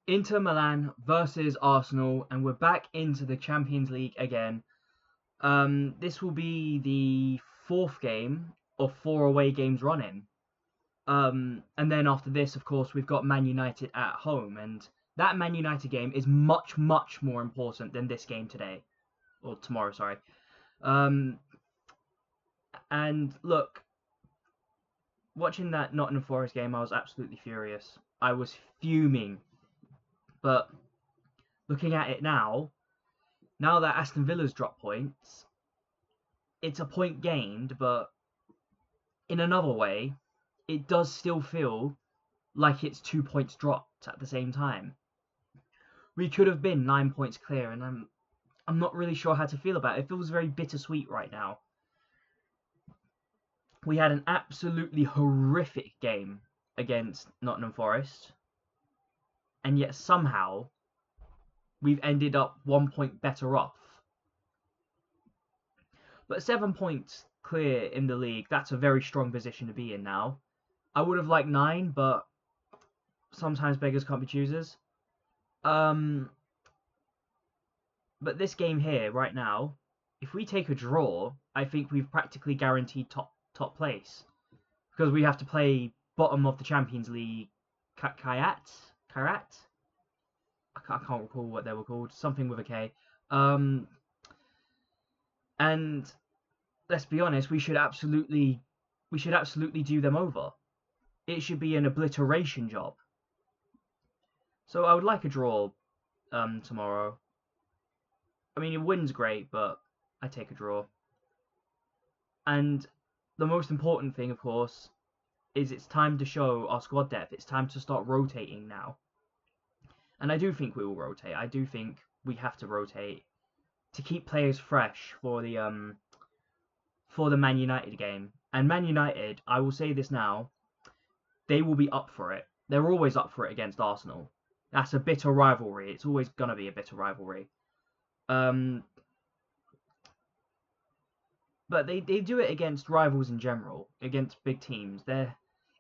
Inter Milan versus Arsenal, and we're back into the Champions League again. This will be the fourth game of four away games running. And then after this, of course, we've got Man United at home, and that Man United game is much, much more important than this game today, or tomorrow, sorry. Um, and look, watching that Nottingham Forest game, I was absolutely furious. I was fuming, but looking at it now that Aston Villa's dropped points, it's a point gained, but in another way, it does still feel like it's 2 points dropped at the same time. We could have been 9 points clear, and I'm not really sure how to feel about it. It feels very bittersweet right now. We had an absolutely horrific game against Nottingham Forest, and yet somehow we've ended up 1 point better off. But 7 points clear in the league, that's a very strong position to be in now. I would have liked 9, but sometimes beggars can't be choosers. But this game here, right now, if we take a draw, I think we've practically guaranteed top place. Because we have to play bottom of the Champions League Kayat? I can't recall what they were called. Something with a K. And let's be honest, we should absolutely do them over. It should be an obliteration job. So I would like a draw tomorrow. I mean, a win's great, but I take a draw. And the most important thing, of course, is it's time to show our squad depth. It's time to start rotating now. And I do think we will rotate. I do think we have to rotate to keep players fresh for the Man United game. And Man United, I will say this now, they will be up for it. They're always up for it against Arsenal. That's a bitter rivalry. It's always gonna be a bitter rivalry. But they do it against rivals in general, against big teams.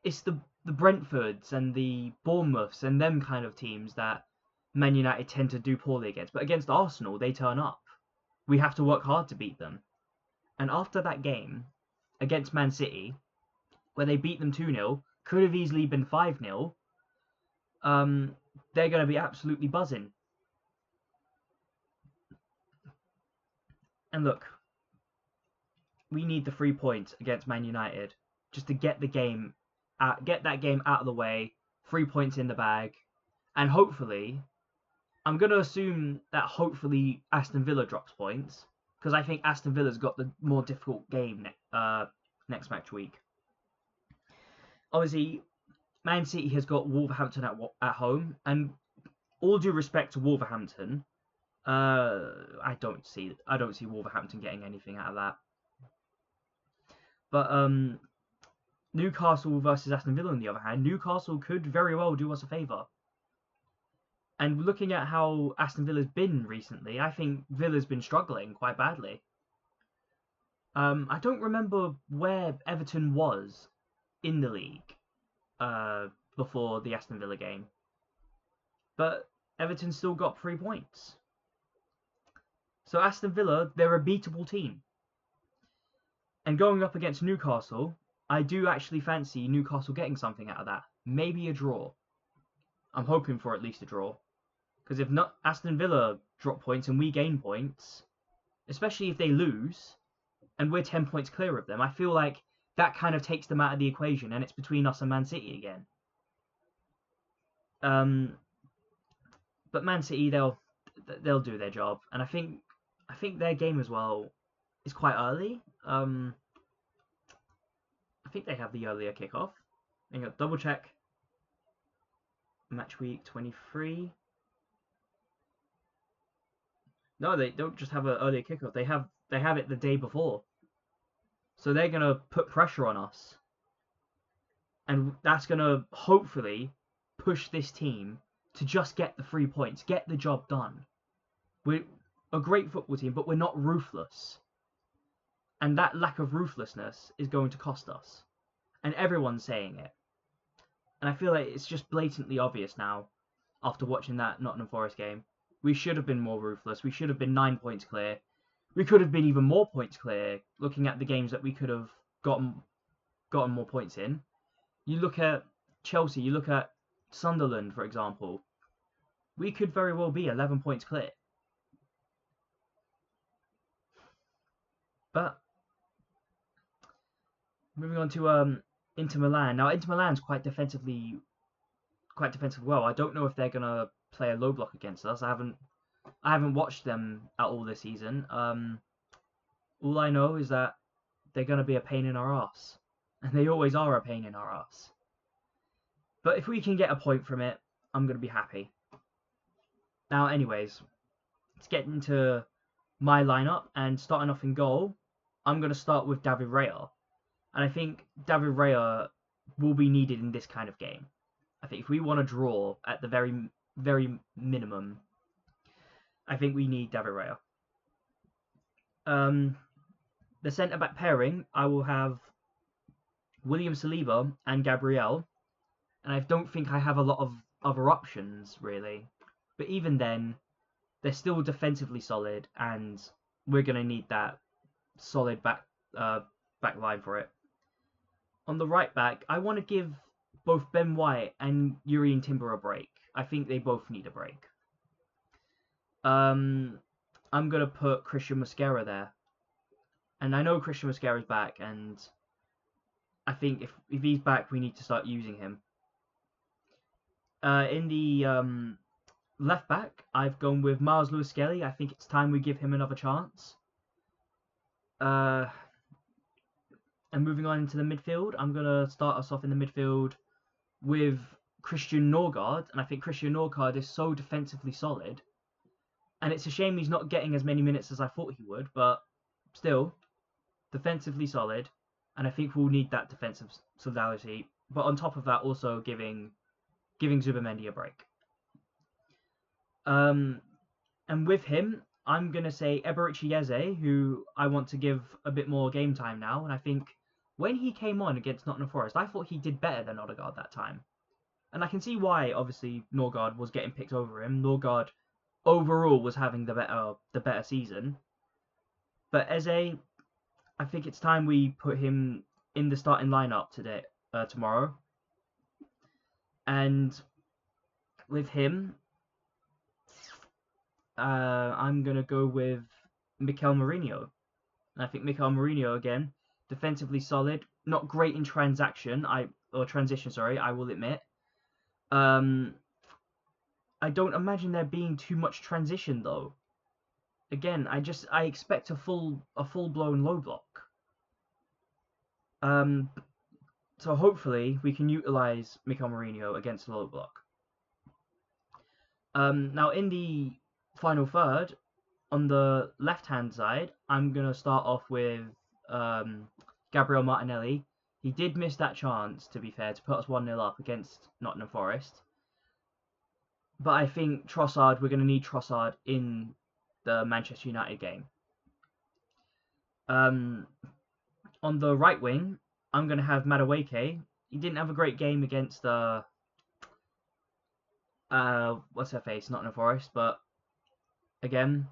It's the Brentfords and the Bournemouths and them kind of teams that Man United tend to do poorly against. But against Arsenal, they turn up. We have to work hard to beat them. And after that game against Man City, where they beat them 2-0, could have easily been 5-0, they're going to be absolutely buzzing. And look, we need the 3 points against Man United just to get that game out of the way. 3 points in the bag, and hopefully, I'm going to assume that hopefully Aston Villa drops points, because I think Aston Villa's got the more difficult game next match week. Obviously, Man City has got Wolverhampton at home, and all due respect to Wolverhampton, I don't see Wolverhampton getting anything out of that. But Newcastle versus Aston Villa, on the other hand, Newcastle could very well do us a favour. And looking at how Aston Villa's been recently, I think Villa's been struggling quite badly. I don't remember where Everton was in the league before the Aston Villa game. But Everton still got 3 points. So Aston Villa, they're a beatable team. And going up against Newcastle, I do actually fancy Newcastle getting something out of that. Maybe a draw. I'm hoping for at least a draw. Because if not, Aston Villa drop points and we gain points, especially if they lose, and we're 10 points clear of them, I feel like that kind of takes them out of the equation, and it's between us and Man City again. But Man City, they'll do their job, and I think their game as well is quite early. I think they have the earlier kickoff. Hang on, double check. Match week 23. No, they don't just have an earlier kickoff. They have it the day before. So they're gonna put pressure on us, and that's gonna hopefully push this team to just get the 3 points, get the job done. We're a great football team, but we're not ruthless. And that lack of ruthlessness is going to cost us. And everyone's saying it. And I feel like it's just blatantly obvious now. after watching that Nottingham Forest game. We should have been more ruthless. We should have been 9 points clear. We could have been even more points clear, looking at the games that we could have gotten more points in. You look at Chelsea, you look at Sunderland, for example. We could very well be 11 points clear. But moving on to Inter Milan. Now Inter Milan's quite defensive well. I don't know if they're gonna play a low block against us. I haven't watched them at all this season. All I know is that they're gonna be a pain in our ass, and they always are a pain in our ass. But if we can get a point from it, I'm gonna be happy. Now, anyways, let's get into my lineup, and starting off in goal, I'm gonna start with David Raya, and I think David Raya will be needed in this kind of game. I think if we want to draw at the very minimum, I think we need David Raya. The centre back pairing, I will have William Saliba and Gabriel, and I don't think I have a lot of other options really. But even then, they're still defensively solid, and we're gonna need that solid back line for it. On the right back, I want to give both Ben White and Urian Timber a break. I think they both need a break. I'm gonna put Christian Mosquera there, and I know Christian Mosquera's back, and I think if he's back, we need to start using him. In the left back, I've gone with Miles Lewis Skelly. I think it's time we give him another chance. And moving on into the midfield, I'm gonna start us off in the midfield with Christian Norgard, and I think Christian Norgard is so defensively solid, and it's a shame he's not getting as many minutes as I thought he would, but still, defensively solid, and I think we'll need that defensive solidarity. But on top of that, also giving Zubamendi a break. And with him, I'm gonna say Eberechi Eze, who I want to give a bit more game time now, and I think when he came on against Nottingham Forest, I thought he did better than Odegaard that time. And I can see why, obviously, Norgard was getting picked over him. Norgard overall was having the better season. But Eze, I think it's time we put him in the starting lineup tomorrow. And with him, I'm gonna go with Mikel Mourinho. And I think Mikel Mourinho again, defensively solid, not great in transition. I will admit. I don't imagine there being too much transition though. Again, I expect a full blown low block. So hopefully we can utilize Mikel Mourinho against the low block. Now in the final third, on the left hand side, I'm gonna start off with Gabriel Martinelli. He did miss that chance, to be fair, to put us 1-0 up against Nottingham Forest. But I think Trossard, we're going to need Trossard in the Manchester United game. On the right wing, I'm going to have Madueke. He didn't have a great game against what's her face, Nottingham Forest, but again,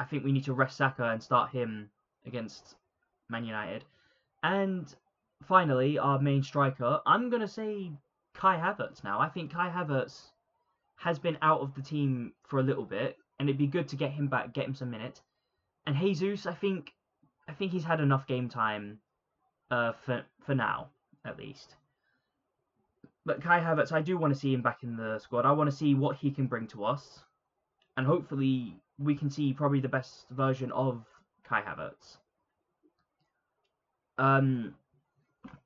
I think we need to rest Saka and start him against Man United. And finally, our main striker, I'm going to say Kai Havertz now. I think Kai Havertz has been out of the team for a little bit, and it'd be good to get him back, get him some minutes. And Jesus, I think he's had enough game time for now, at least. But Kai Havertz, I do want to see him back in the squad. I want to see what he can bring to us, and hopefully we can see probably the best version of Kai Havertz.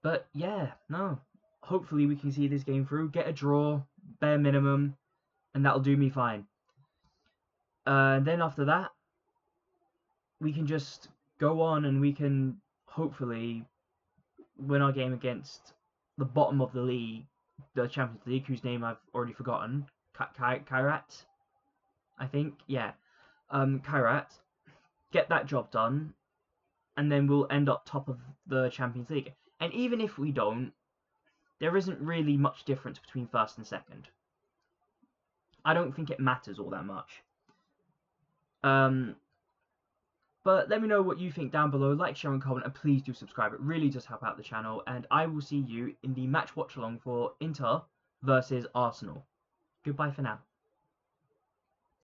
But yeah, no. Hopefully we can see this game through, get a draw, bare minimum, and that'll do me fine. And then after that, we can just go on and we can hopefully win our game against the bottom of the league, the Champions League, whose name I've already forgotten. Kairat, I think. Yeah. Kairat. Get that job done, and then we'll end up top of the Champions League. And even if we don't, there isn't really much difference between first and second. I don't think it matters all that much. Um, but let me know what you think down below. Like, share, and comment, and please do subscribe. It really does help out the channel. And I will see you in the match watch along for Inter versus Arsenal. Goodbye for now.